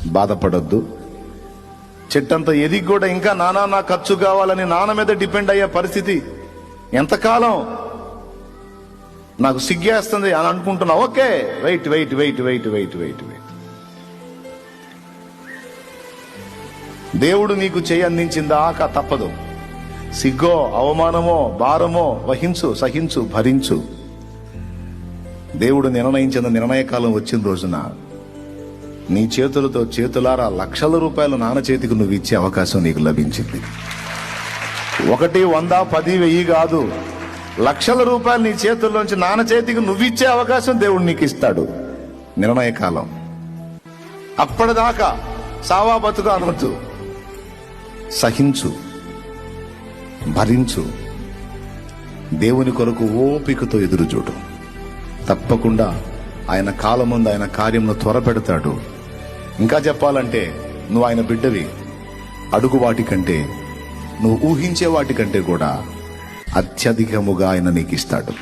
బాధపడొద్దు. చెట్టంత ఎదిగి కూడా ఇంకా నాన్న ఖర్చు కావాలని నాన్న మీద డిపెండ్ అయ్యే పరిస్థితి ఎంతకాలం? నాకు సిగ్గేస్తుంది అని అనుకుంటున్నా. Okay, wait wait wait wait wait wait wait దేవుడు నీకు చేయి అందించిందాకా తప్పదు. సిగ్గో అవమానమో భారమో వహించు, సహించు, భరించు. దేవుడు నిర్ణయించిన నిర్ణయకాలం వచ్చిన రోజున నీ చేతులతో చేతులారా లక్షల రూపాయలు నాన్న చేతికి నువ్వు ఇచ్చే అవకాశం నీకు లభించింది. 1, 100, 10, 1000 కాదు, లక్షల రూపాయలు నీ చేతుల్లోంచి నాన్న చేతికి నువ్వు ఇచ్చే అవకాశం దేవుడు నీకు ఇస్తాడు. నిర్ణయకాలం. అప్పటిదాకా సావా బతుకు అనొద్దు. సహించు, భరించు. దేవుని కొరకు ఓపికతో ఎదురు చూడు. తప్పకుండా ఆయన కాలం ముందు ఆయన కార్యమును త్వరపెడతాడు. ఇంకా చెప్పాలంటే నువ్వు ఆయన బిడ్డవి. అడుగు వాటికంటే, నువ్వు ఊహించే వాటికంటే కూడా అత్యధికముగా ఆయన నీకు ఇస్తాడు.